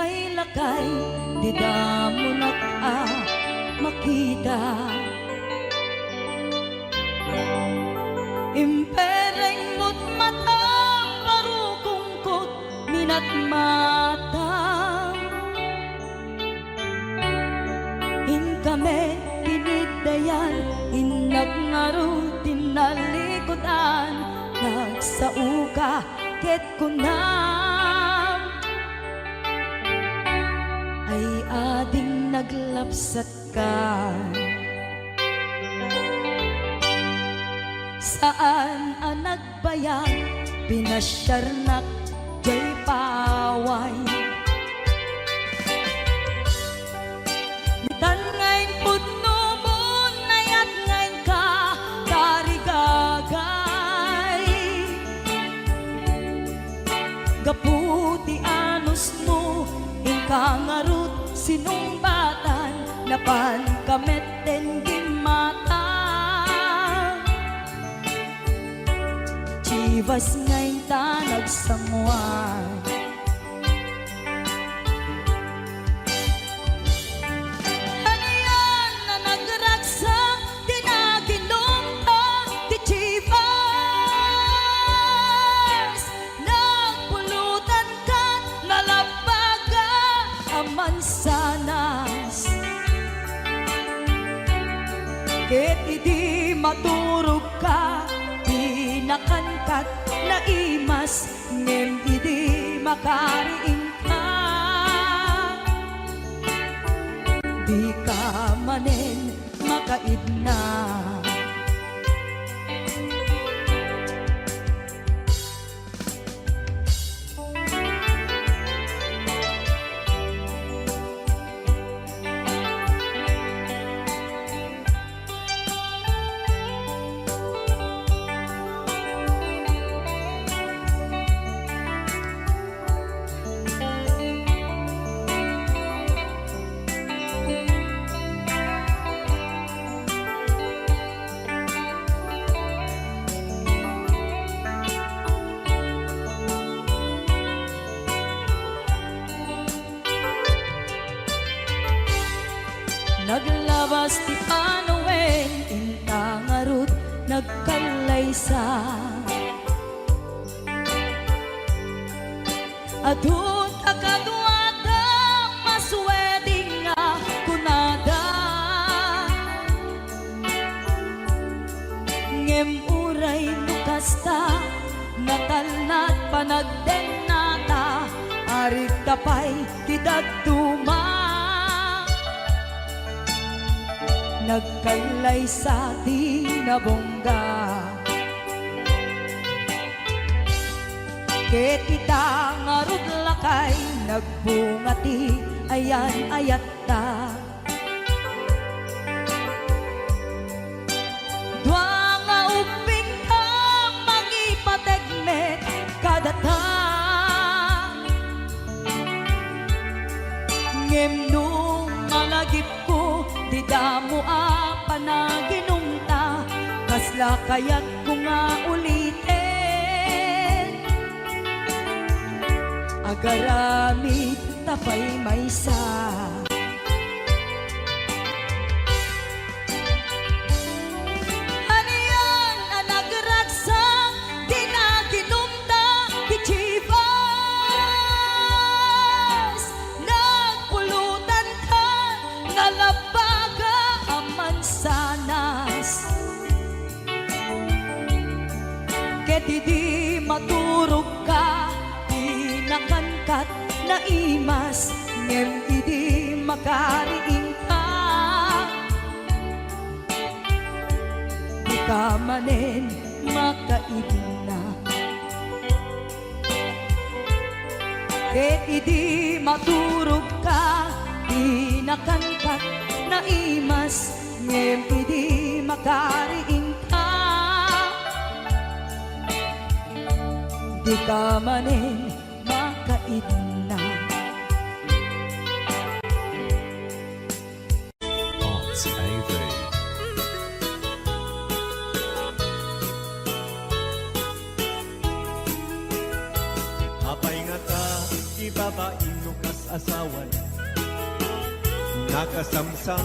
may lakay, di damo makita. Impereng mo't matang parukungkot minat matang. In kami pinigdayan, inagnaro tinalikotan, nagsauka ket kunam ay ading naglapsat ka. Saan ang nagbayag, pinasyarnak jay paway. Nitan ngayon putno mo, nayat ngayon ka, karigagay. Gaputi anos mo, ingkangarut sinumbatan, napan kamet den gimata. Chivas ngayon ta nagsamuan. Ano yan na nagragsak, tinaginom ta, di Chivas. Nagpulutan ka, nalabaga, aman sanas. Ket idi maturog ka, nakankat na imas, ngem idi makariing ka. Di ka manen makaidna. Naglabas ti Panoen, intangarut nagkalaysa. Adun akaduada, masweding nga kunada. Ngem uray nukasta, natalnat panagdenata, arig tapay tidagtuma. Nagkalay sa tinabongga. Ket ita ngarud lakay, nagbungati ayan ayatta. Dua nga uping ka, mangipategmet kadata. Ngem nung malagip ko, di damo panaginumta, kasla kaya't ko nga ulitin. Agaramit tapay maysa. Ano yan na nagragsak, di naginumta, di Chivas. Nagpulutan ka, nalabaga, aman sanas. Ket idi maturog ka, di nakangkat na imas, ngem idi makariing ka. Di ka manen makaidna. Ket idi maturog ka, di nakangkat na imas, ngem idi makariing ka. Di ka manen makaidna. Arts AV. Apay nga ta, ibabain no kas asawa na. Nakasamsam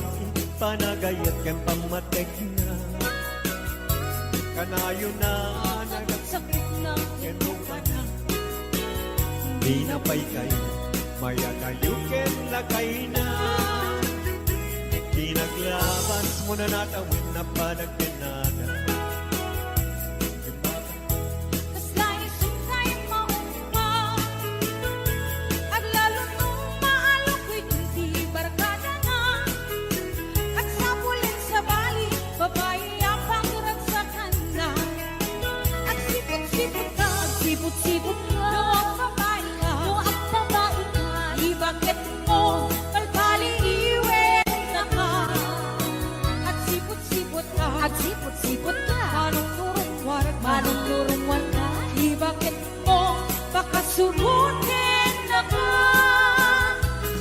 panagayat kang pamatek na. Kanayo na Sakit na nagkendo ka na. Di na pa'y kayo, maya kayo ken lakay na. Di naglabas mo na natawin na panagkinada. Kaslay sungkay mauma. Aglalo nung maalok ko'y di barkada na. At sa pulit sa bali, babae ang pangragsakan na. At sipot-sipot ka, sipot-sipot ka. Noong babae ka, di bakit mo kalkali iwen na ka. At sipot-sipot ka, manong turong warga, di bakit mo baka surutin na ka.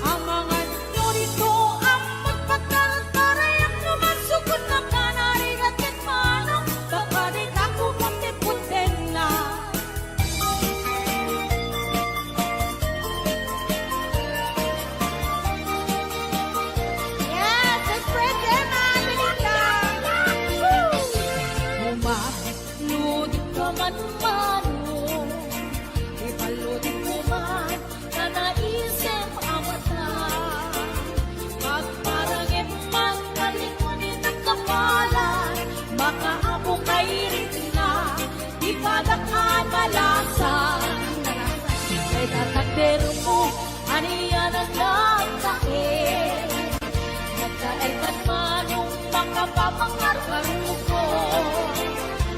Ang mga nyorito ang magpagkaltaray ang numasukot na ka. Narigat at manong baka di ka kumunti-puntin na. Yes, let's spread them out, Belinda. Umaludik ka man mano, ipaludik mo man na naisip ang mata. Pagparangin man kalingunin ang kapalan, makaabo kay rin na, ipadakan malasan. Kay tatakder mo, aniyan ang nagtae. Nagkaetan manong makapapangarkaru ko.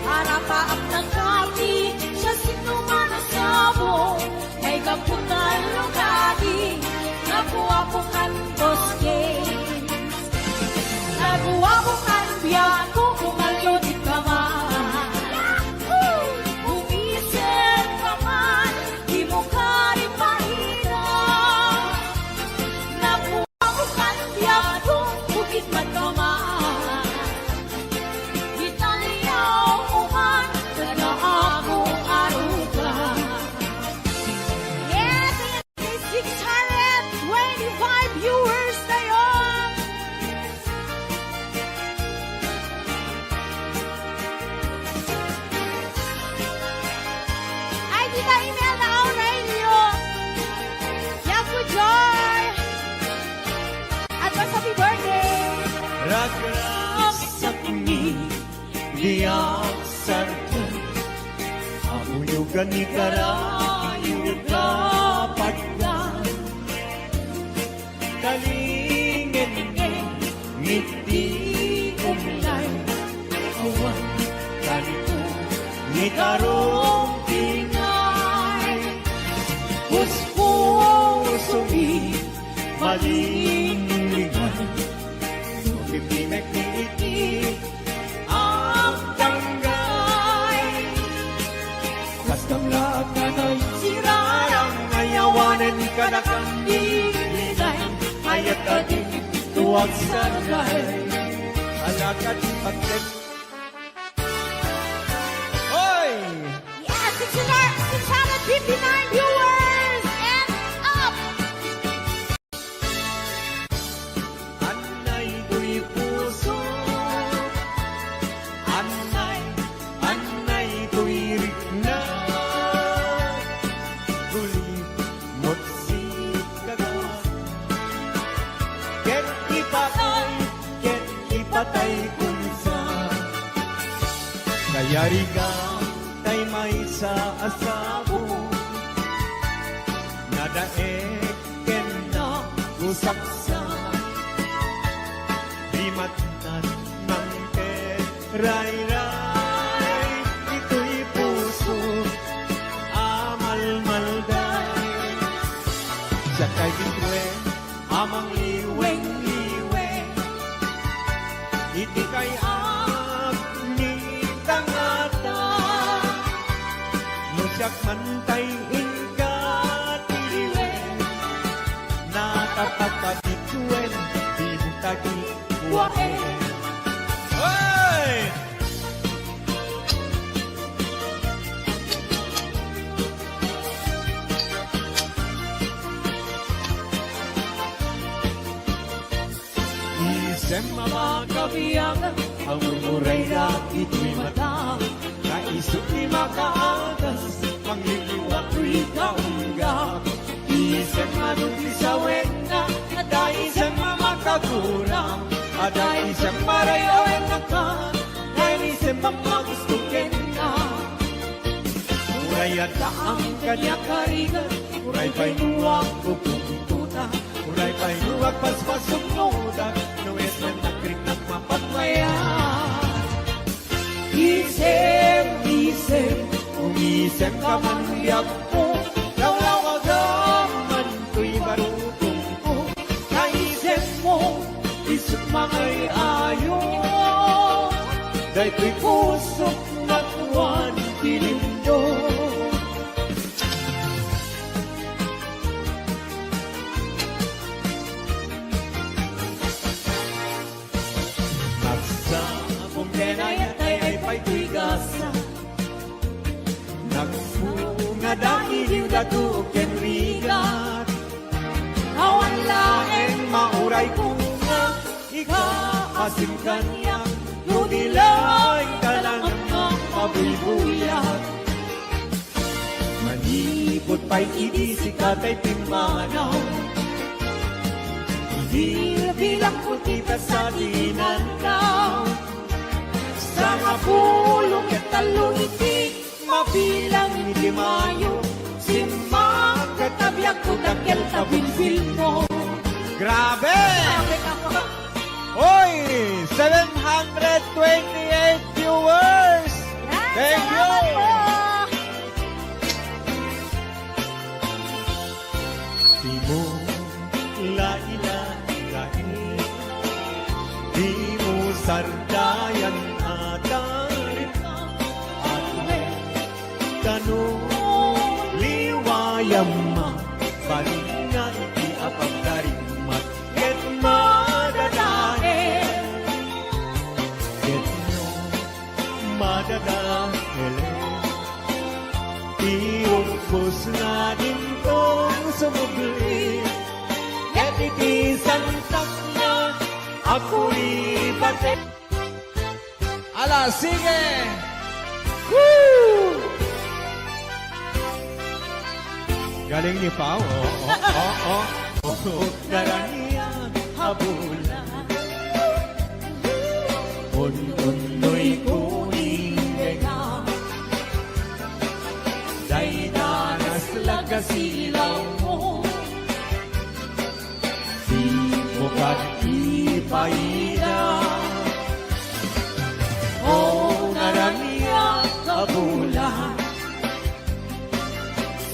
Harapaap ng kati, siya sinumanasabo. May gapunan lugadi, nakuha po kan boske. Nakuha po kan biyako, kumalo di ka man. Umisip ka man, di mo ka rin mahirap. Nakuha po kan biyako, bukit man ka man. Italiyaw mo man, na ako aruga. Yes, may 625 viewers tayo. Ay, kita email na ako radio. Yan po, Joy. Advance happy birthday. Ragsak ni diyak sarkan. Amuyugan ni karayu dapat ka. Kalingin ngiti umlay. Awan kanito ni karong tingay. Puspuso'y malinglingan. Pipimek ni iti ang tanggay. Kastang lahat na na'y sirarang ayawanan ka na kang dilinay. Ayat ka din tuwag sa nagay. Alakat pagkat. Hoy! Yes, 659 viewers and up. Anay ko'y puso. Anay ko'y rikna. Gulit mo't si kagawad. Ket ipatay kung sa. Kaya riga tay may sa asabo. Nadaek ken na usaksan. Limatnan ng ray-ray. Ito'y puso amal-malday. Sa kay bitwen amang liweng-liweng. Iti kay ni tangata. Musyak mantay ingka tiliwen. Nakapapatituen di butagi wae. Hoy! Isem Kabiyagan, ang mumuray na ito'y mata. kaisip ni makaagas, mangliliwak ko'y kaunggap. Isem manuti sa wena, ada isem makagurang, ada isem marayawen na ka, dahil isem mamagustukin na. Uray at ang kanya karigan, uray pa'y nuwag pupuntuta, uray pa'y nuwag paspasok nuda, nuwes na nakrik na mapagmaya. Isem, isem, umisem ka man hiyap ko, lawlaw agaman ko'y marutong ko. Kaisem mo, isip mangay ayo, dahil ko'y pusok na tuwan pilindo. Nagsamong denayat ay pa'y ko'y gasa, nagpunga dahil yung dato kenrigat. Awan laeng mauray kong nga, ikaasim kanya, yunilay ka lang ang mabulbuyat. Manipot pa'y idisi ka ta'y pimanaw, bilang kutita sa dinanaw. Sa mapulong at talong itik, mabilang hindi mayo, simang katabyak ko takil tabinfil mo. Grabe! Sabi ka ko, Hoy! 728 viewers! Thank you! salamat po. Di mo lain, di mo sardayan atarin, at may ganun liwayam ma, balingan di apagdarimat, get madadahin, get no madadahin. Iumpos na din kong sumugli, at itisantak na ako'y batik. Ala, sige! Woo! Galing ni Pao. Daranian habulan, un-unoy kuning nga, day danas lagasilaw mo, di mo katipaida. O naranian habulan,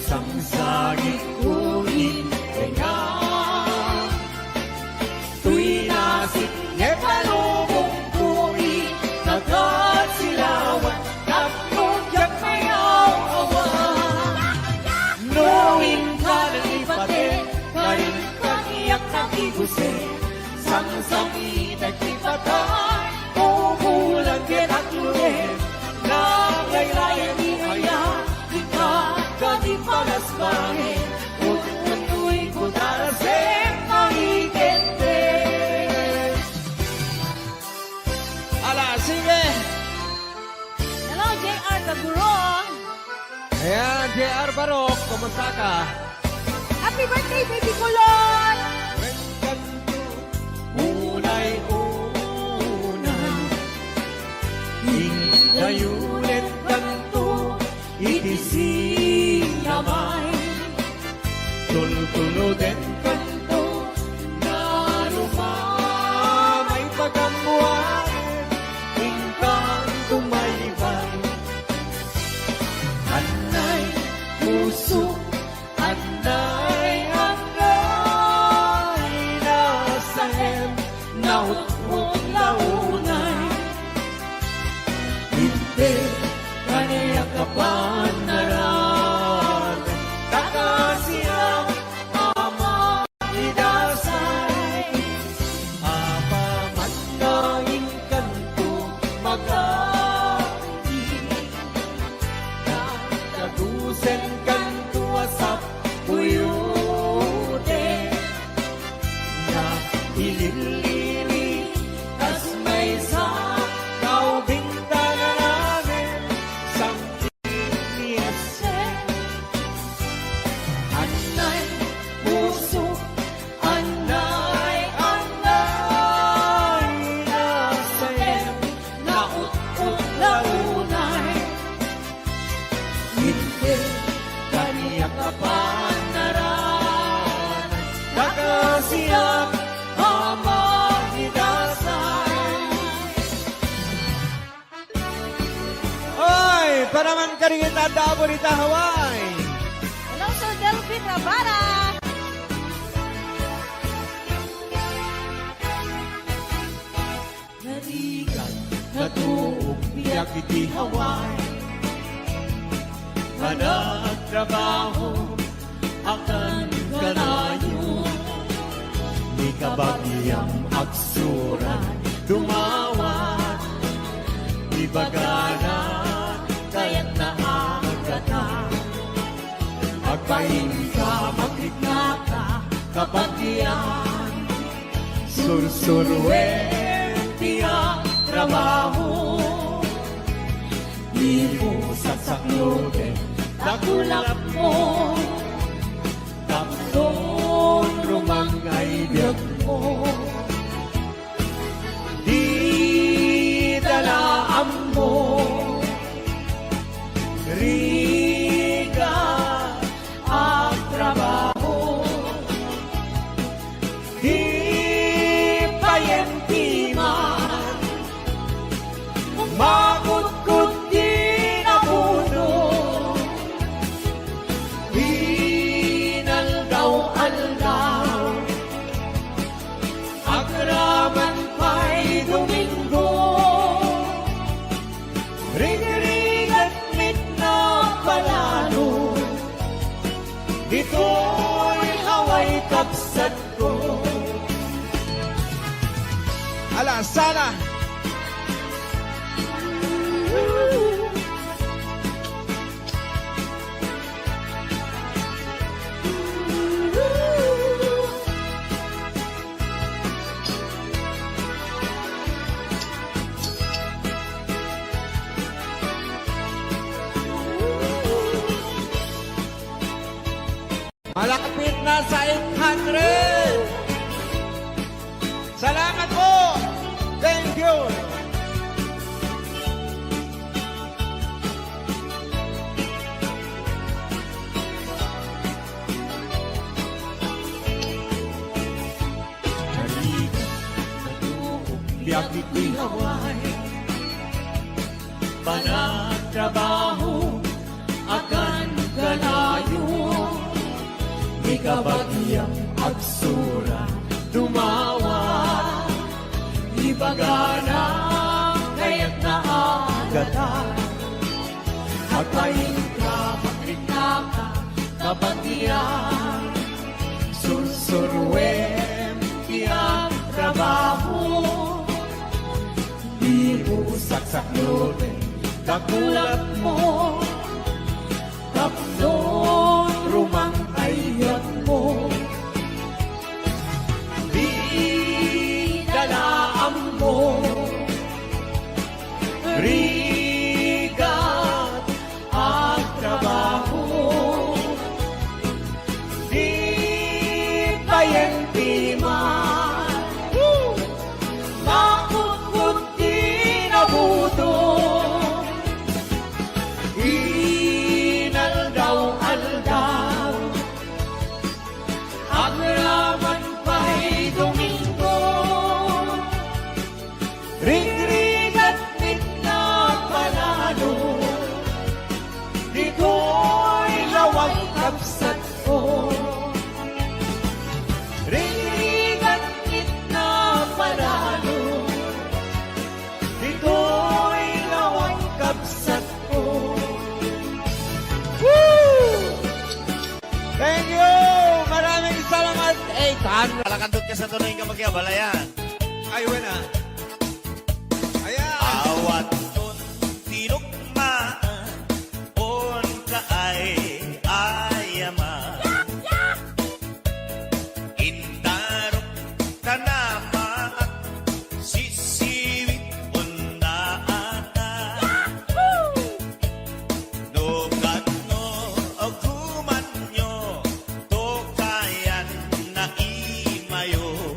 sangsagit kuning nga, tuwi nasip nye palubong kuwi, nagkasilawan, napnudyak mayaw awan. Knowing ka ng ipate, karin kaniyak ng ibuse, sang-sangi nagkipatay, pupulang kinakluin, nagaylayan ni Aya, di ka di palasbangin, utu'y kutarasin mahigente. Ala, sige! Hello, JR Taguron. Ayan, JR Barok, kumusta ka? Happy birthday, baby kulon! Unay-unay, ingayulit kanto, itisinamay, tultuluden kanto, na lumamay pagkamuan, ingkang tumaybay. Anay puso, anay hangay, nasahem, nautmong launay. Hindi kaniya kapan naran, takasiyang ama idasay, apaman kain kanto mag-aari, nakadusen kanto asap puyute, na ililili karingit at Aburita, Hawaii. Hello, Sir Delphin Rabara. Narigan, natuog, biyak iti Hawaii. Managtrabaho, akan kanayo. Ni kabagyang aksuran, dumawat. Ibagana, kaya't naagata. Agpahin ka, maglikna ka, kabagyan. Sursurwen, tiyang trabaho. Di mo sasaklobe, takulap mo. Tapson, rumangay biyag mo. Di dalaan mo. Riga ang trabaho. Di payentiman. Makut-kut di nabuno. Inaldaw-aldaw. Agraman pa'y Domingo. Ring-ring at mitna palalo. Dito'y haway kapsat ko. Ala, sana. Malapit na sa 800. Salamat po. Thank you. Biyak iti Hawaii. Panagtrabaho, akan kanayo. Di kabagyang agsura, tumawa. Ibagana, kaya't naagata. Agpahin ka, maglikna ka, kabagyan. Sursurwen, tiyang trabaho. Di mo saksaklobe, kakulap mo. Tapnon, rumangayat mo. Di dalaan mo. Rigat ang trabaho. Di payentiman. Makukut di nabuto. Inaldaw-aldaw. Agraman pa'y Domingo. Ring-ring at mitna palalo. Dito'y lawag kapsat ko. Ring-ring at mitna palalo. Dito'y lawag kapsat ko. Thank you. Maraming salamat. 800. Kalakandot ka sa tunay ka magyabalayan. Ay, wala. Ayan. Awat nun tinukmaan, on ka ay ayaman. Indarok ka na maat, sisiwit undaata. Nugat no o kuman nyo, to kayan na imayo.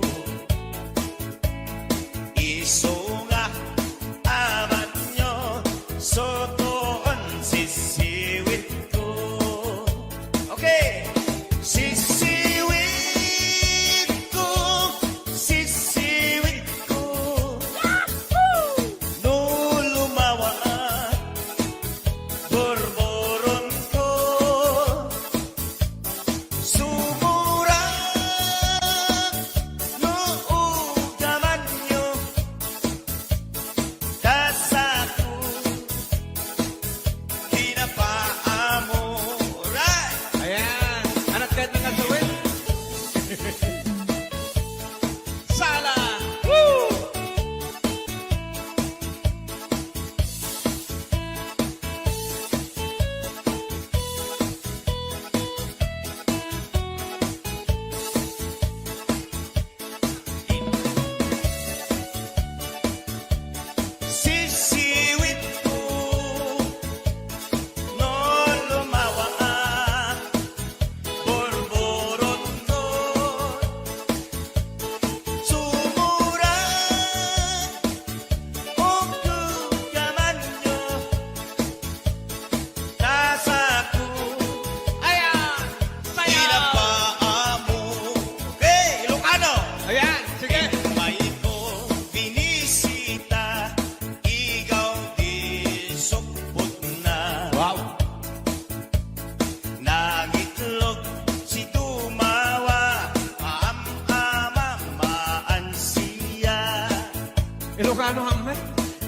Ilocano hammet.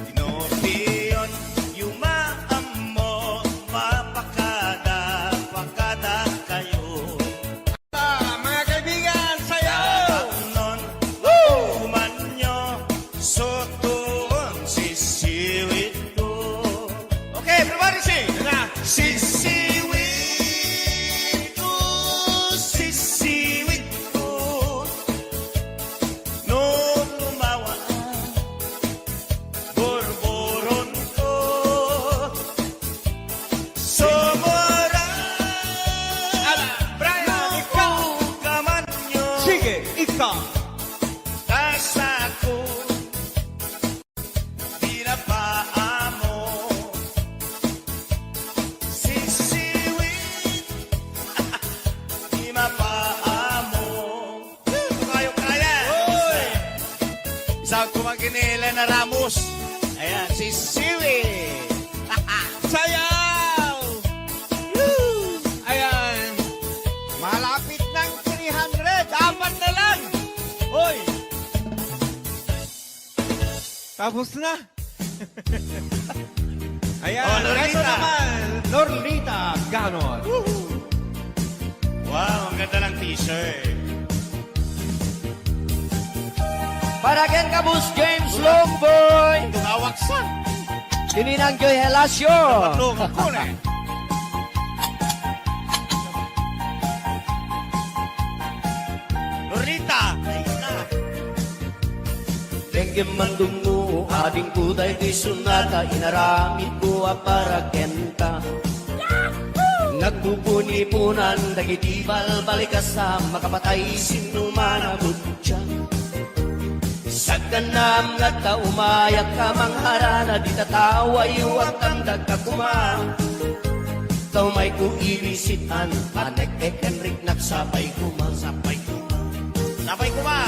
Pinopiyon, yumaan mo, mapakada, pakada kayo. Mga kaibigan, sayaw! Nun, uman nyo, sotoon, sisiwit ko. Okay, everybody sing! Sisiwit ko, sisiwit ko. Noon lumawa ang borboron ko. Somora, Brian, ikaw! kaman nyo. Sige, ikaw! Kasako, pinapaamo, sisiwit, di mapaamo. Kung kayo kaya. Isang kumaginila na Ramos. Ayan, sisiwit. Sayaw! Woo! Ayan. Malapit ng 300. Apat na lang. Hoy! Tapos na. Ayan. Oh, Lolita. Ito naman, Lolita Ganon. Wow, ang ganda ng t-shirt. Para ken kabus James Longboy. Hawak sa. Kininang Joy Helasio. Tulong ko na. Lolita. Ayun na. Dengue mandungu ading kuday di sunata inaramid ko para kenta. Nagpupuni-punan dagiti balbalikasa makapatay sinumana butya. Sa ganam nga ta umayak ka mangharana di tatawa yuwag tamdag ka kuma. Tau may ku ibisitan panek Henrik nagsapay kuma. Sapay ko ba?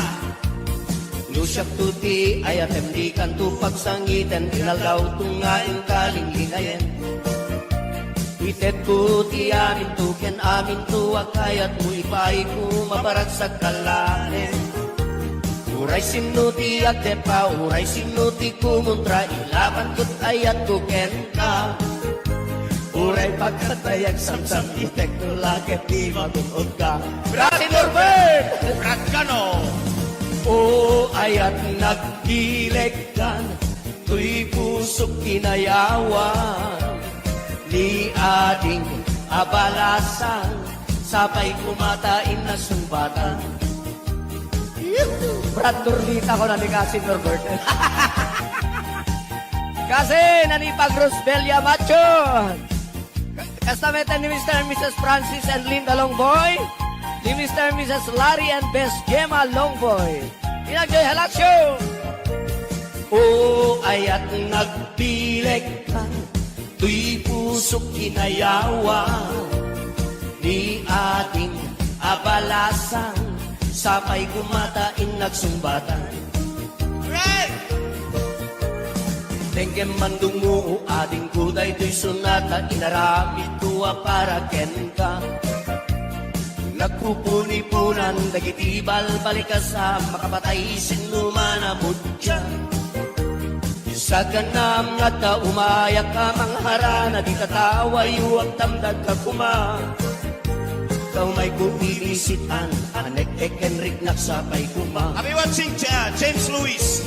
Lusyak tuti ayatem di kanto pagsangitan inalaw tungaing kalinglingayen. Itet ko ti amin tuken amin tuwag kayat mo ipay ko mabarag sa kalahin. Uray sinuti at depa, uray sinuti kumuntra ilaban ko't ayat ko kenta. Uray pagkatayag samsam itek ko lakit di magunod ka. Brati Norbert! Brad Cano. O ayat nagdilekan, tuy pusok kinayawan. Ni ading abalasan, sabay kumatain na sumbatan. Brad Turlita ko na ni Kasi Norbert. Kasi nanipag Rosbelia Macho. Kastameta ni Mr. and Mrs. Francis and Linda Longboy. Ni Mr. and Mrs. Larry and Best Gemma Longboy. Inagjoy Halaksyo. O ayat nagbilek ka, tuy pusok kinayawan. Ni ating abalasan, sapay kumatain nagsumbatan. Brad! Tengkem mandungu ading kuday tuy sunata inaramid tuwa para kenka. Nagpupuni-punan dagiti balbalikasa makapatay sinumana mutya. Sa ganam nga ta umayak ka mangharana di tatawa yuwag tamdag ka kuma. Kau may kupilisitan anek Henrik nagsapay kuma. I'll be watching James Lewis.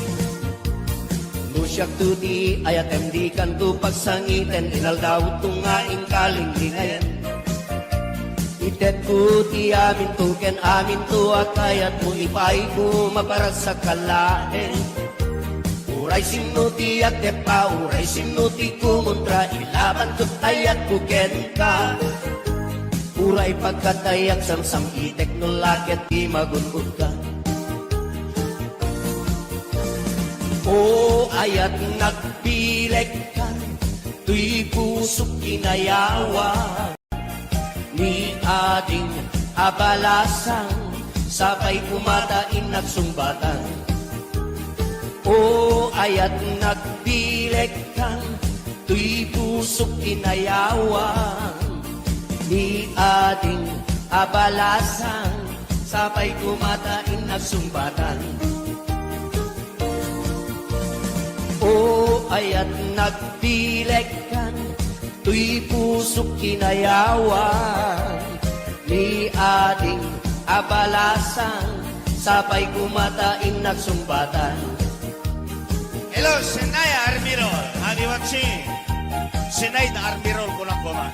Lusyak tuti ayatem di kanto pagsangiten inaldaw tungaing kalinglingayen. Itet ko ti amin tuken amin tuwa kayat mo ipay ko maparag sa kalahin. Uray sinuti at depa, uray sinuti kumuntra ilaban ko't ayat ko ka. Uray pagkatayak samsam itek no lakit di magunod ka. O ayat nagbilek ka, tuy pusok kinayawan. Ni ading abalasan, sabay kumatain nagsumbatan. O ayat nagbilek ka, tuy pusok kinayawan. Ni ading abalasan, sabay kumatain nagsumbatan. ayat nagdilekan, tuy pusok kinayawan, ni ading abalasan, sabay kumatain nagsumbatan. Hello, Senay Armirol. Hadi watching. Senay na Armirol ko lang kuma.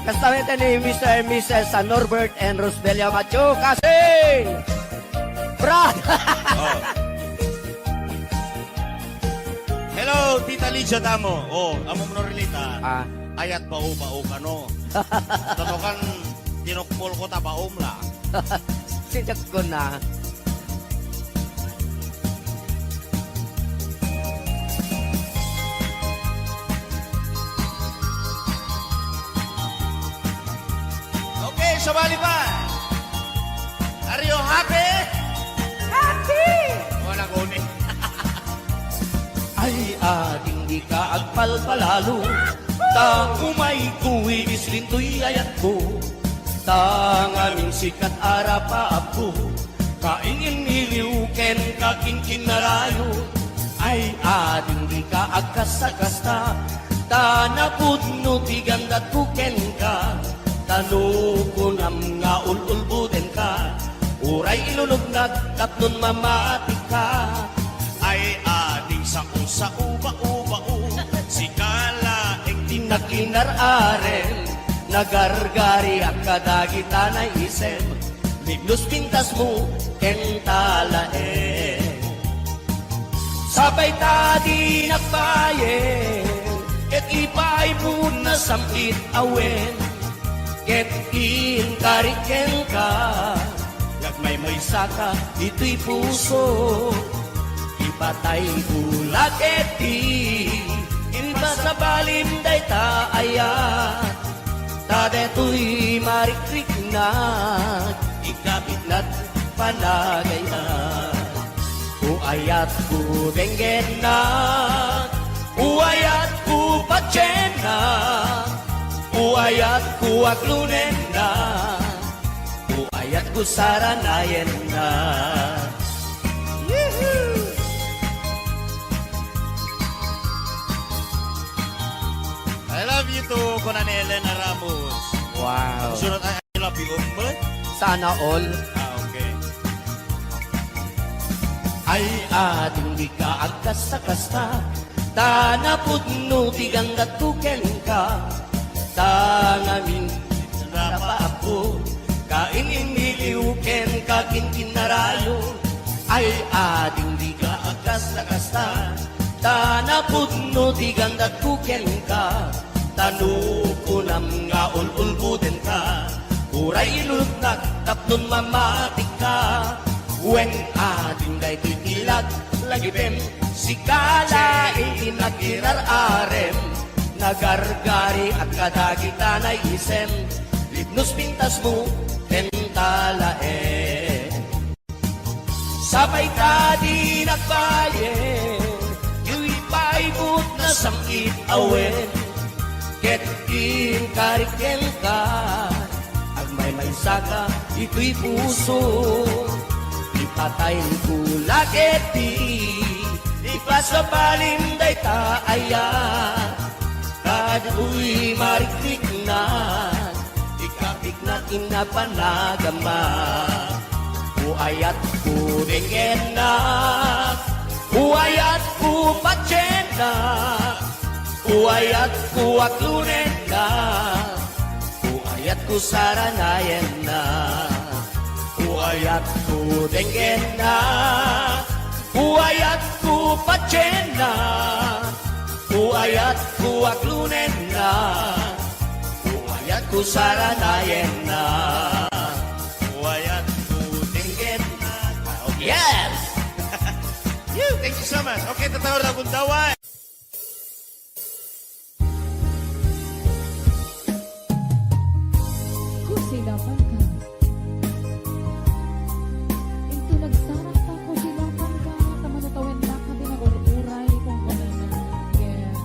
Kastamete ni Mr. and Mrs. Norbert and Rosbelia Macho Kasing! Brad! Oh. Hello, Tita Lidia Damo. Oh, amo mo relita. Ah, Ayat bau-bau ka no. Tato kan tinukpol ko ta baum la. sinyak ko na. Okay, sabali pa. Are you happy? Happy! Wala ko ni. Ay ading di ka agpalpalalo, ta umay kuwi islintoy ayat ko, ta aming sikat arapa ako, kaingin iliw ken kaking kinarayo. Ay ading di ka agkasakasta, ta napudno ti gandat ko ken ka, tano ko nam nga ululbuden ka, uray ilulugnag tapnon mamati ka. Ay ading sa uba-uba-u. Si Kala Tinakinararen, nagargari ang kadagitan ay isem, liglos pintas mo, kentalaen. Sabay tadi nagbayen, ket ipay mo na samit awen, ket inkariken ka, gagmay may saka, ito'y puso. Ipatay bulag eti, iba sa balim day taayat, tadeto'y marikrik na, ikapit na't panagayan. Uayat ku denggen na, uayat ku patsen na, uayat ku aklunen na, uayat ku saranayen na. I love you too, Conan Elena Ramos. Wow. Sunod ay I love you, ba? Sana all. Ah, okay. Ay ating di ka agkasta-kasta, tanapudno tigang datuken ka, tangamin napa ako, kainimiliw ken kakinkinarayo. Ay ating di ka agkasta-kasta, tanapudno tigang datuken ka, tanukunam nga ululbuden ka, uray ilulugnak tapnon mamatik ka. Wen ating day titilag, lagipem, si Kala inagirararem, nagargari at kadagitan ay isem, lignos pintas mo, tentalaen. Sabay tadi nagbayen, yu'y paibut na samkit awen, ket inkariken ka, agmay may saka, ito'y puso. Ipatay ko lageti, ipasabalim day taaya, kadu'y mariklik na, ikapik na inapanagama. Uayat ko denggen na, uayat ko patsen na, uayat ko aklunen na, uayat ko saranayen na. Uayat ko denggen na, uayat ko patsen na, uayat ko aklunen na, uayat ko saranayen na. Uwayat ko Denggen na. Okay. Yes! Thank you so much. Okay, tatawag na buntawan. Kusilapan ka. Ito nagsarang pa kusilapan ka. Tamanatawin na ka din ang uray kung ano na. Yes.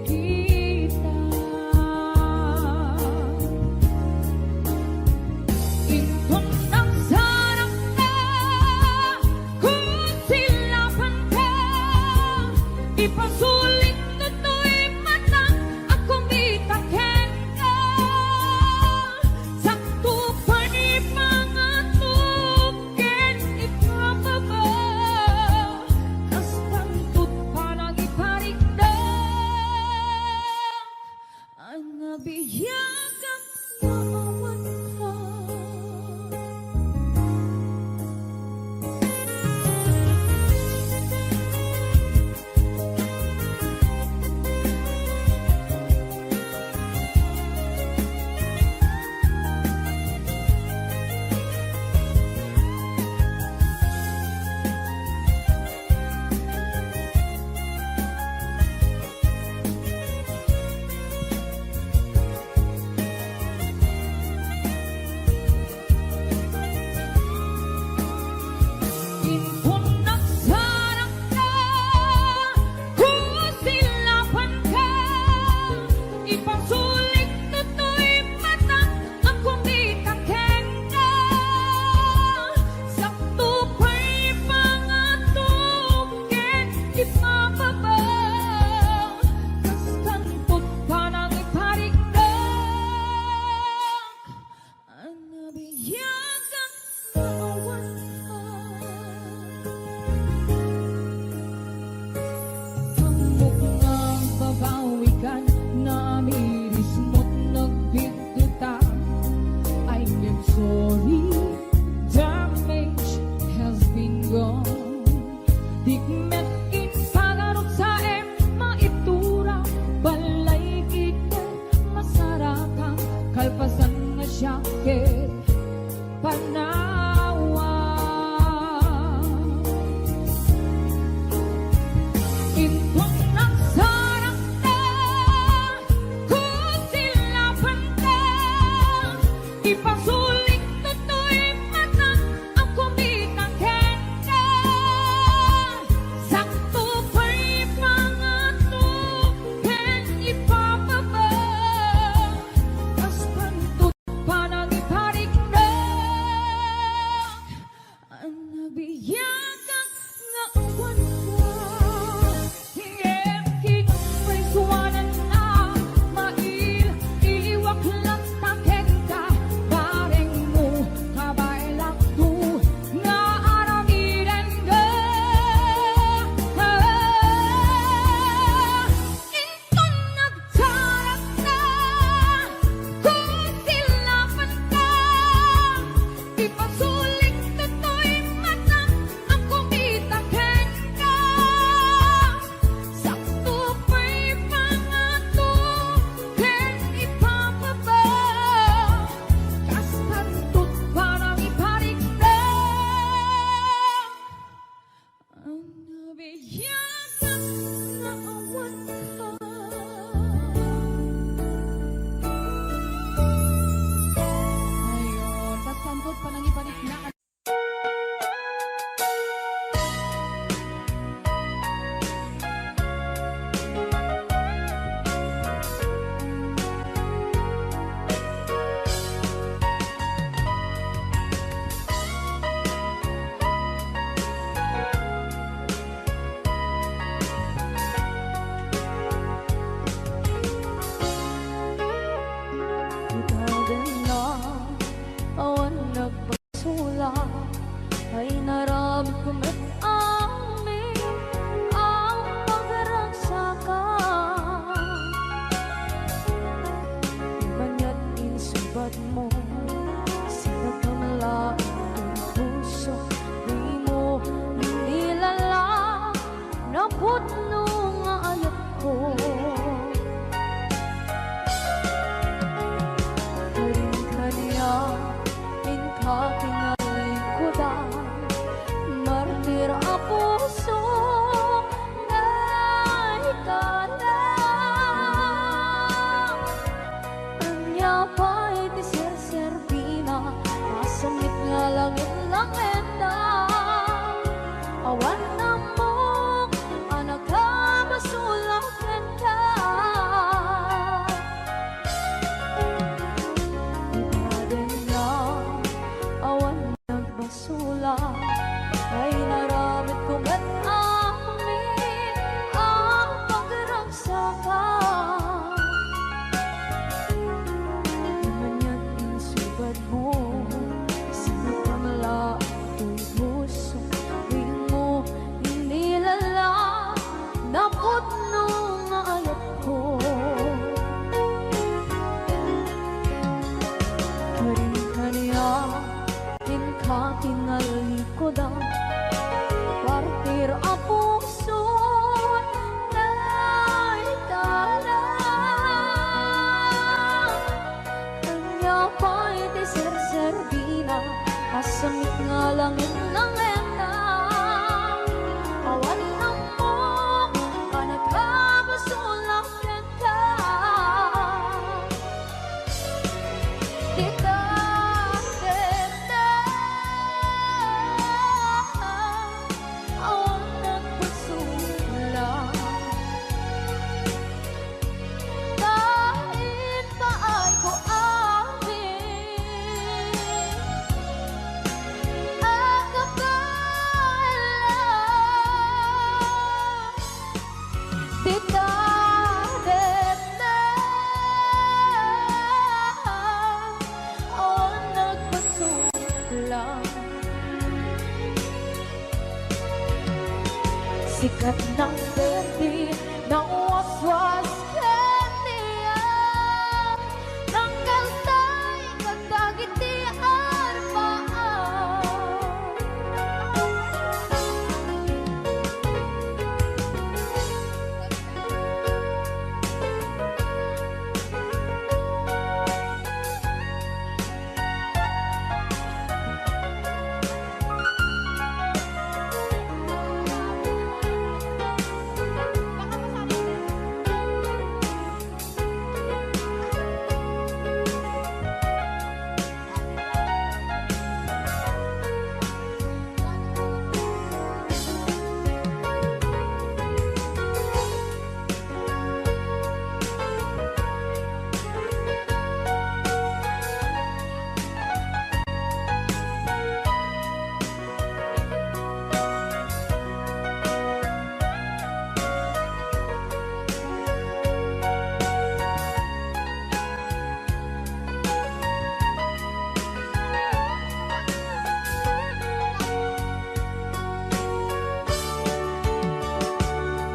kita. Intong ng sarap na kung silapan ka, ipasulit nuto'y mata akong itaken ka. Sakto pa ni mga tuken ipababa, kas tantut pa nang iparigda ang nabiyagak na awan ka. Sikat ng berde ng waswas kaniya. Tanggal tay kagdagiti arbaan.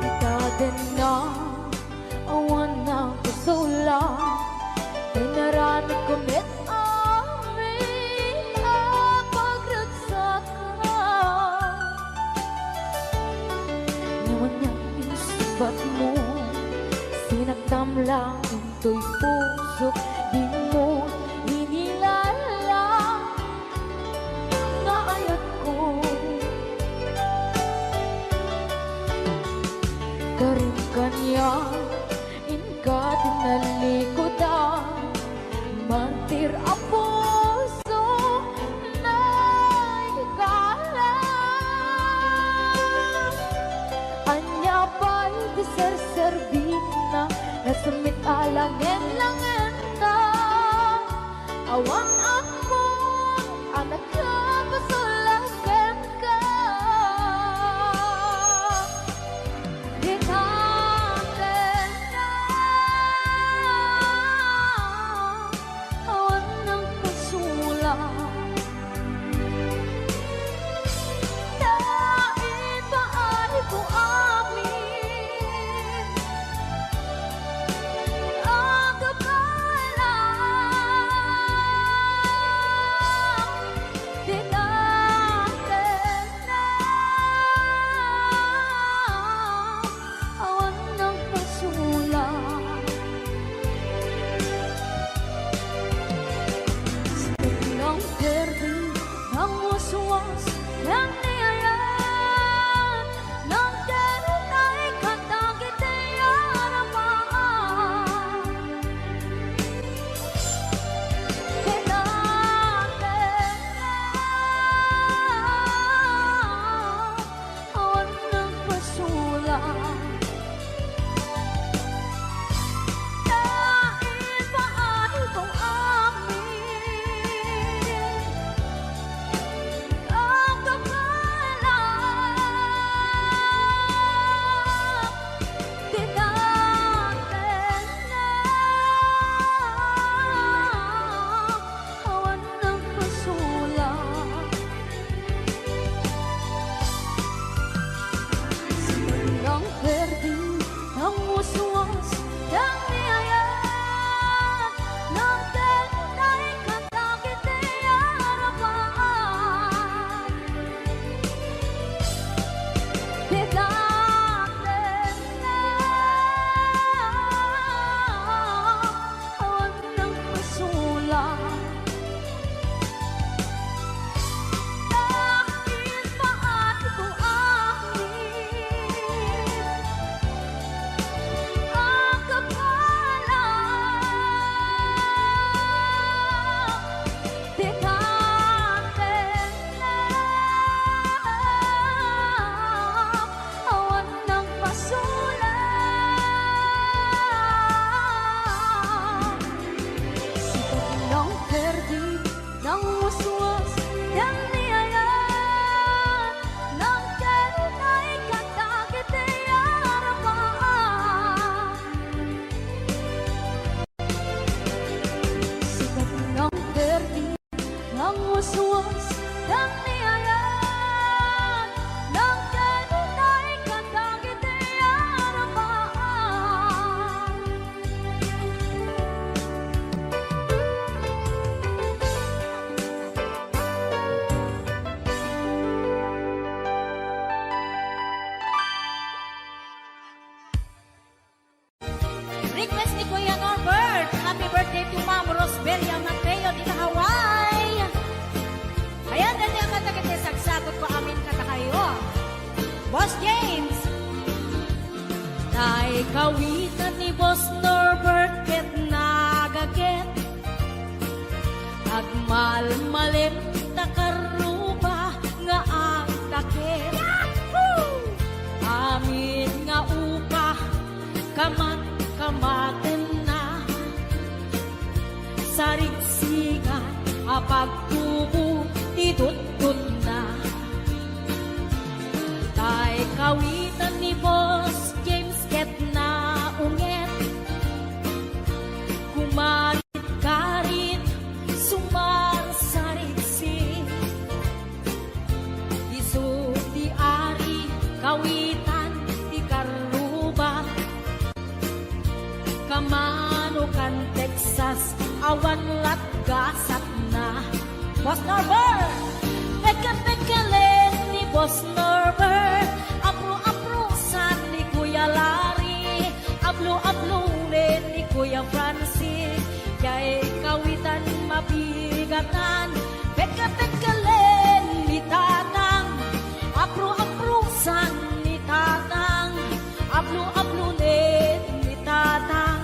Ikaden na awan ng kusula, pinarami kumit amin ang pagragsakan. Ngayon niyang insubat mo, sinagdam lang into'y puso, di mo inilala nga ayat ko. Karin kanya inka dinalikodan, mantir a puso na higala. Anya ba'y di serservina, nasamit alangen langen na. Awang ako anak ka pasulaken ka. Awan ng kasula, dahil ba ay po amin ang kapalan. Kuya Norbert. Happy birthday to Ma'am Rosbelia Mateo dito Hawaii. Ayan, dali ang kata-kata sagsagot ko amin kata kayo. Boss James. Tay kawitan ni Boss Norbert ket nagaget. Agmalmalim takaruba nga ang takit. Amin nga upa kamat-kamaten na sarigsigan apagtubo tidut-tut na. Tay kawitan ni Boss James ket na unget. Kumarit-karit sumarsaritsi. Isu di ari kawitan di karuba. Kamanukan Texas awan lat gasat na. Boss Norbert, peka-pekalen ni Boss Norbert. Apro-aprosan ni Kuya Larry. Ablo-ablunin ni Kuya Francis. Kay kawitan mabigatan. Peka-pekalen ni Tatang. Apro-aprosan ni Tatang. Ablo-ablunin ni Tatang.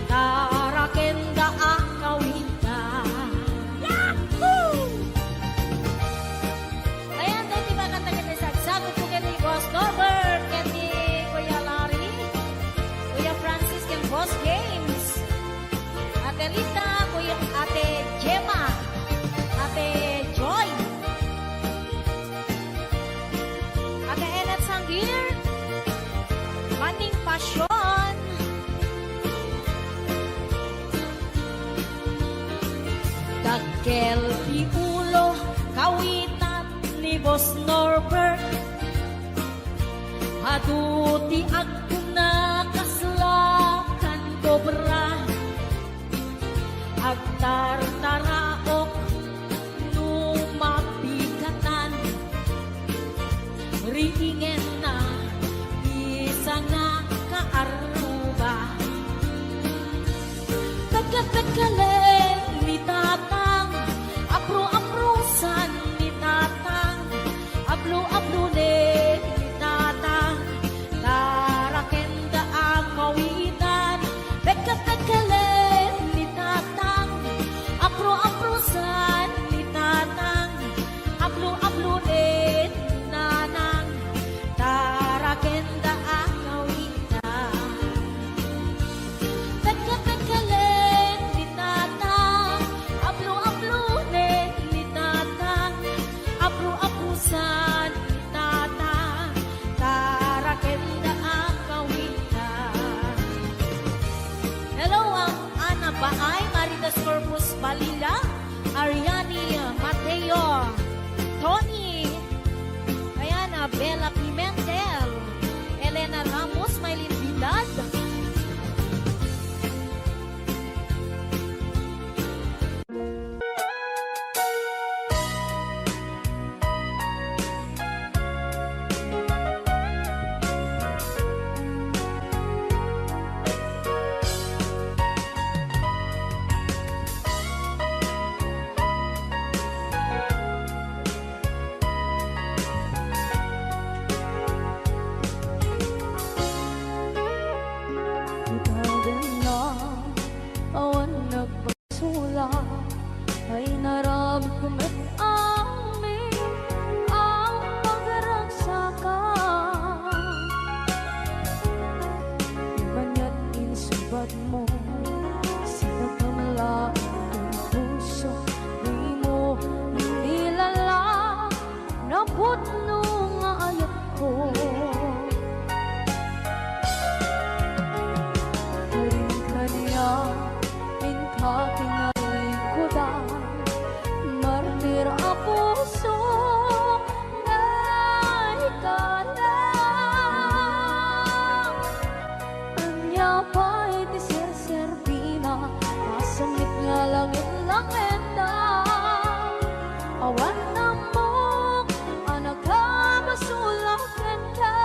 Tarakenda ang kawitan. Yahoo! Ayan, dahil diba kanta kita sagsagot ko kay Boss Norbert, kay Kuya Larry, Kuya Francis, kay Boss James, Ate Rita, Ate Gemma, Ate Joy, Ate Enet Sanggir, Mating Pasyon, Dagkel Piulo, kawitan ni Boss Norbert. Aduti agkuna kaslakan dobra. Agtartaraok numapigatan. Riingen na isa nga kaaruba. Pagkapagkalen ni Tatang. Apro-aprosan ni Tatang. Ablo-ablunin ni Tatang. Tarakenda ang kawitan. Pagkapagkalen ni Tatang. Apro-aprosan ni Tatang. Ablo-ablunin ni Nanang. Tarakenda ang kawitan. Pagkapagkalen ni Tatang. Ablo-ablunin ni Tatang. Apro-aprosan ni Tatang. Tarakenda ang kawitan. Hello, ang Ana Baay, Maritas Corpus Balila, Ariani Mateo, Tony, Ayana Bella Pimentel, Elena Ramos, Maylin Vidal, Ikaw din na awan nagpasula ay naramit ko met amin ang pagragsakan. Ibanya't insubat mo sinagkamala ang puso di mo nilala na putno nga ayat ko. Martir a puso na ikalang anya pa'y di ser-servina masamit nga langit-langit na awan na mo anak ka masulakan ka.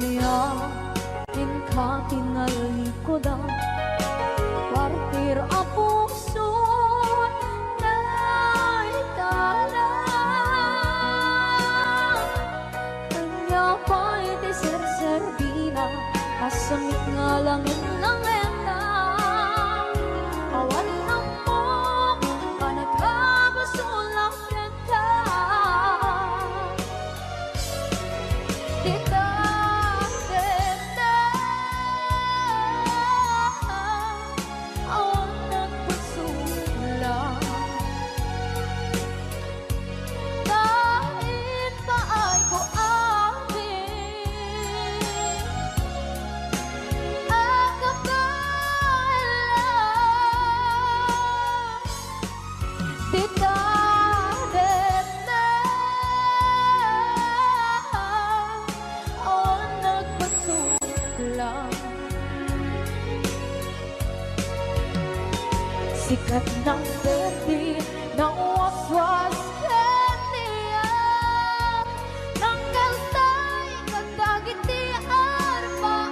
niya tingali ko da Partir a puso na itala Kanya pa'y di ser-serbina Kasamit nga langit ng enda Awan na mo Panagkabasol ng renta Tita Sikat ng berdi ng waswas kaniya Nang kaltay kagdagit di arbaan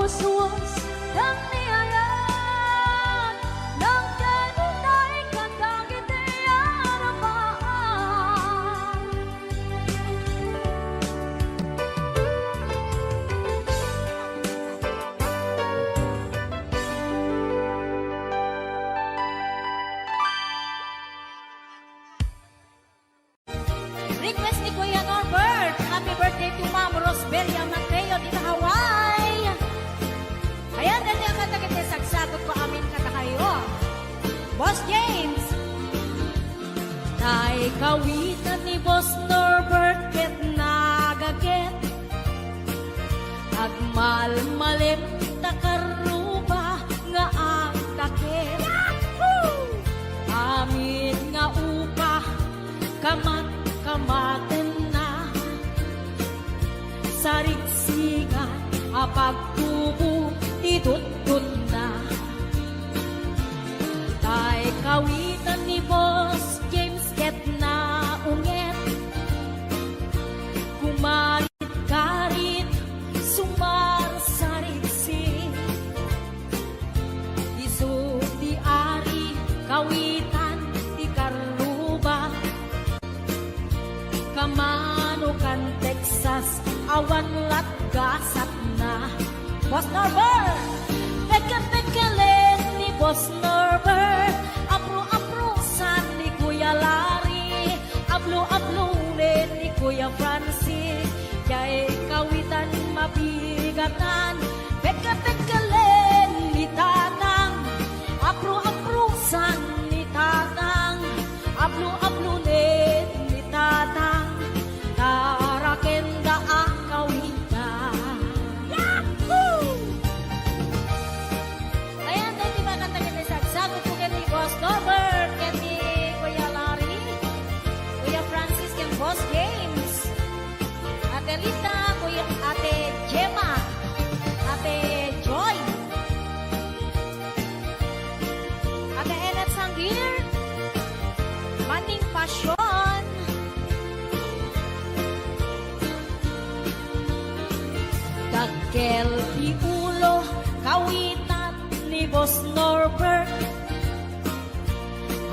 waswas dan niayan Nang kanunay kandang itiaramaan Request ni Kuya Norbert. Happy birthday to Ma'am Rosbelia Mateo di Hawaii. Ayan, dali ang kata-kata sagsagot ko amin kata kayo. Boss James. Tay kawitan ni Boss Norbert ket nagaget Agmal-malim takaruba nga ang takit Amin nga upa kamat-kamaten na Sarigsigan apagtubo itutun na Tay kawitan ni Boss James ket na unget Kumarit-karit sumar sarigsi Isu di ari kawitan di karuba Kamanukan Texas awan lat gasat na Boss Norbert. Peka-pekalen ni Boss Norbert Apro-aprosan ni Kuya Larry Ablo-ablunin ni Kuya Francis Kay kawitan mabigatan Peka-pekalen ni Tatang Apro-aprosan ni Tatang Ablo-ablunin ni Tatang Tarakenda ang kawitan Ayan, dahil di ba kanta-kata sagsagot ko kay ni Boss Norbert, kay ni Kuya Larry, Kuya Francis, kay Boss James, Ate Rita, Ate Gemma, Ate Joy, Ate Enet Sanggir, Maning Pasyon, Dagkel di ulo kawitan ni Boss Norbert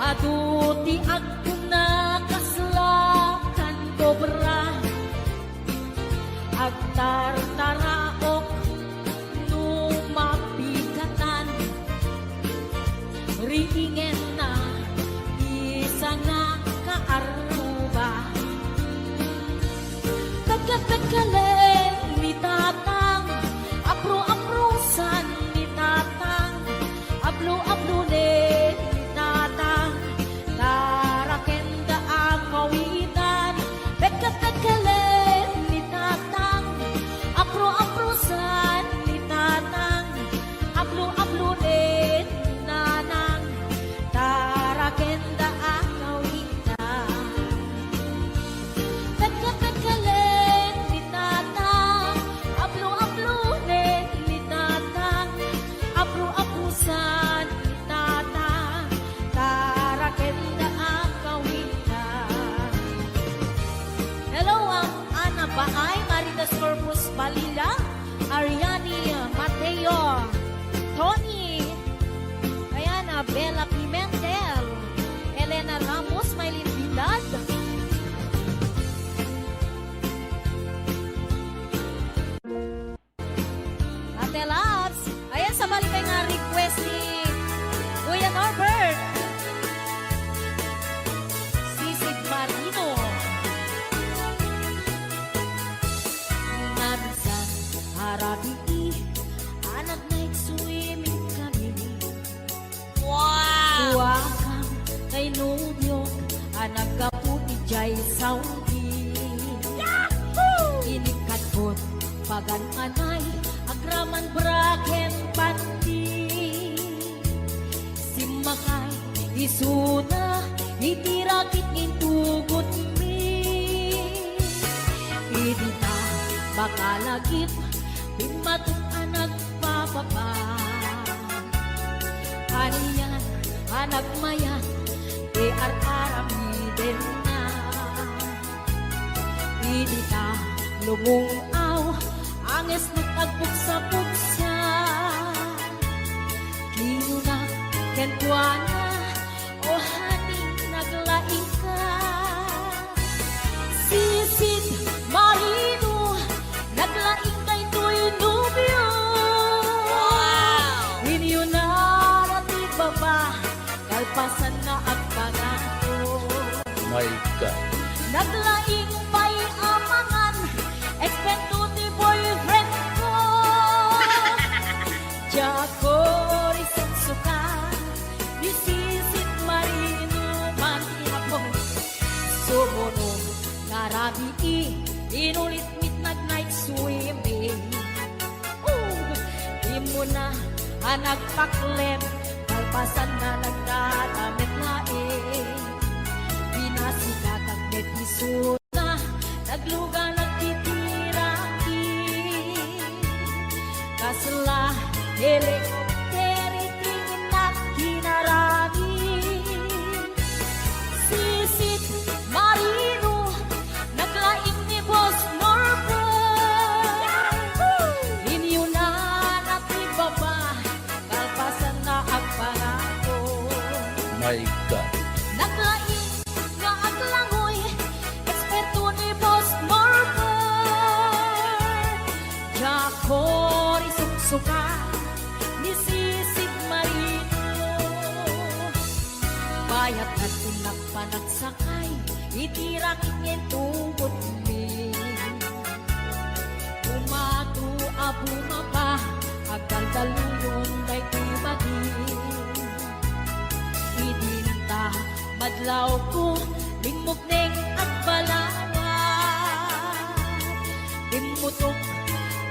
Aduti agna kaslakan kobra Agtartaraok numapigatan Riingen na isa nga kaaruba Pagkapagkalen ni Tatang Apro-aprosan ni Tatang Ablo-ablunin ni Tatang Tarakenda ang kawitan Pagkapagkalen ni Tatang Apro-aprosan ni Tatang Ablo-ablunin ni Nanang Tarakenda ang kawitan Pagkapagkalen ni Tatang Ablo-ablunin ni Tatang Abro-apusan ni Tatang Tarakenda ang kawitan Hello, Ana Baay, Maritas Corpus Balila Ariani Mateo Tony Ayan, Bella Pimentel Elena Ramos, Maylin Bindad Ate Labs. Ayan, sa balik nga request ni Kuya Norbert. Sisig Marino. Minsan, harabi anak night swimming kami Wow! Tuwakang kay nubyo anak kaputi jay Saudi Inikatbot pagan anay agraman braken pati Simakay isuna itirakit intugot mi Idita bakalagip bimatuk anak papapa Aniyan anak mayan di ar-aramiden na Idita lumungaw anges nagtagbog sa pugsa Joanna, oh honey, naglaing ka. Sisid Marino, naglaing kay Toy Nubio. Inyo na natin baba, kalpasan na ang pangako. My God. Naglaing pa'y amangan, eksperto ni boyfriend ko. Jako risik suka, disisit marino manihapon. Sumunod, karabi inulit midnight swimming. Di mo na nagpaklem, kalpasan na nagdadamit laing. Binasikat ang netisuna, nagluga nagtitirangin. Kasla, helikopteri, tingin na kinarami. Sisit Marino, naglaing ni Boss Norbert. Inyo na natin baba, kalpasan na ang pangako. My God. Naglaing nga aglangoy, eksperto ni Boss Norbert. Jako risuk-suka, ni Sisig Marino. Bayat at pinagpanagsakay, itirakit ngayong tubot mi. Umatu abumaba, agad daluyon kay tibagin. Idinta, madlaw ko, lingmok neng at balawa. Imutok,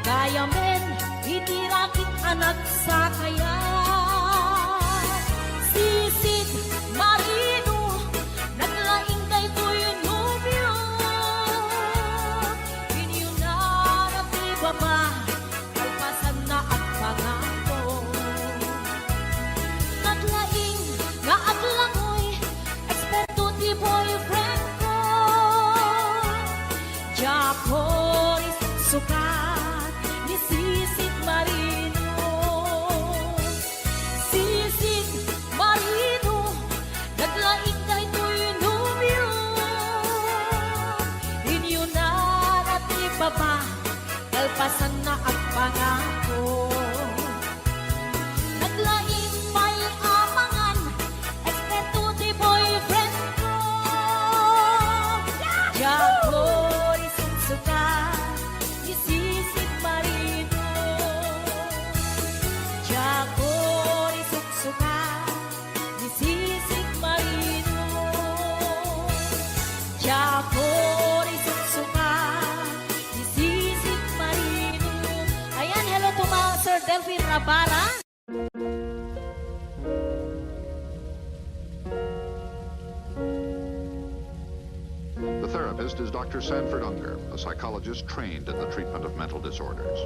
kaya men, itirakit anak sa kaya. Sisid Marino, naglaing kay Toy Nubio. Inyo na natibaba, kalpasan na ang pangako. Naglaing nga aglangoy, eksperto di boyfriend ko. Jako sukat ni Sisid Marino. Sisid Marino, naglaing kay Toy Nubio. Inyo na natibaba, kalpasan na ang pangako. Naglaing pa'y amangan, eksperto di boyfriend ko. Jako risuk-suka, ni Sisig Marino. Jako risuk-suka, ni Sisig Marino. Jako risuk-suka, ni Sisig Marino. Ayan, hello to mga Sir Delphine Rabara. The therapist is Dr. Sanford Unger, a psychologist trained in the treatment of mental disorders.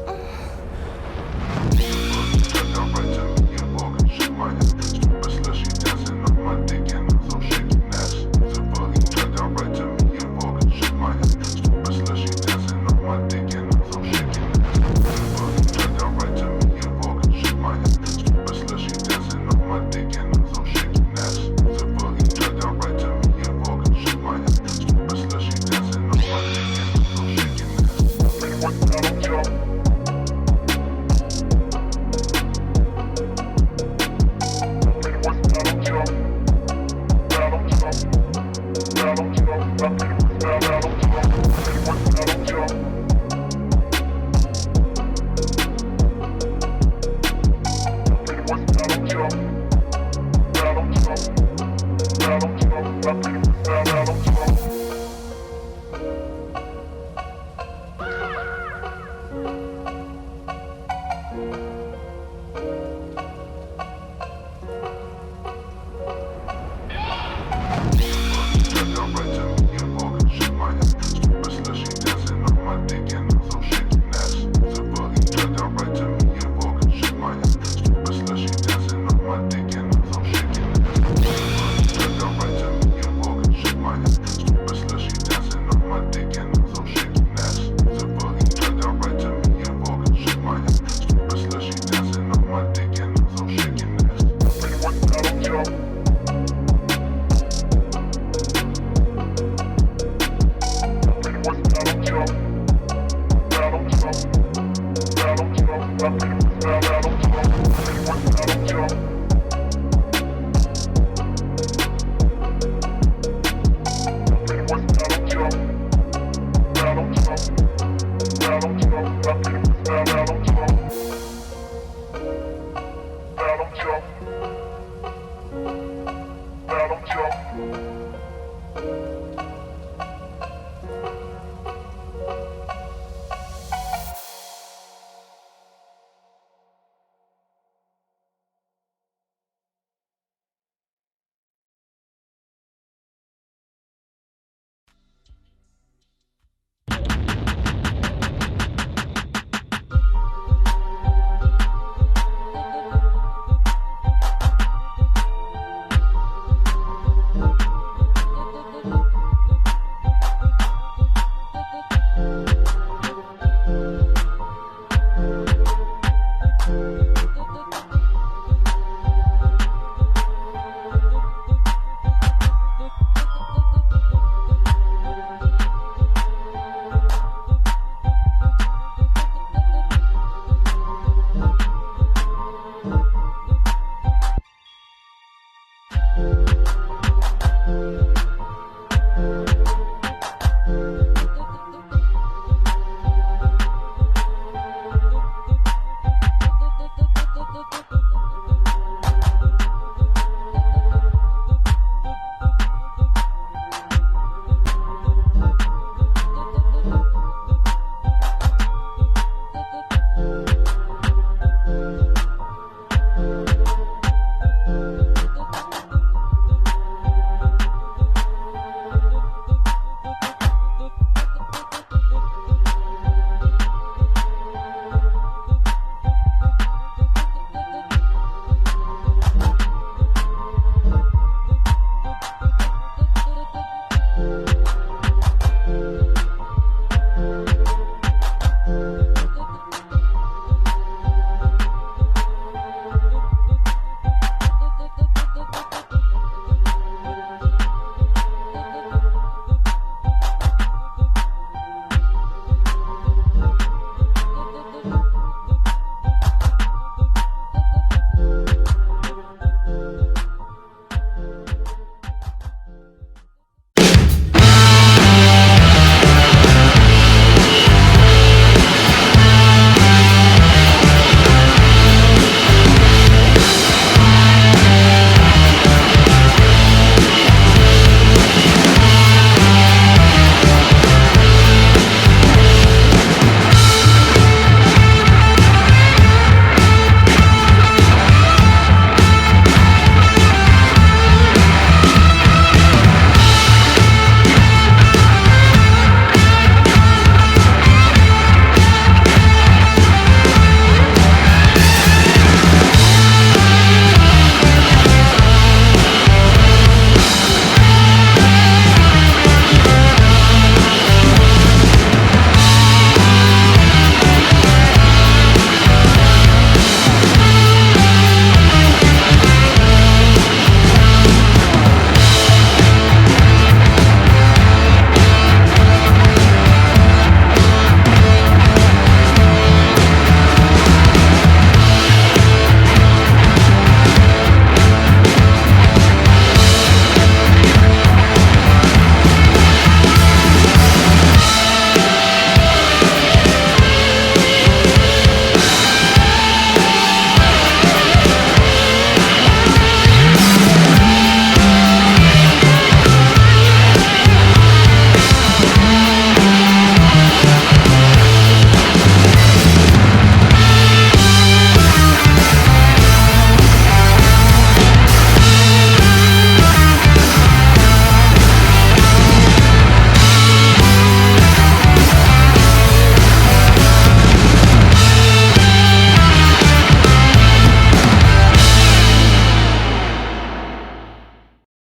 Now,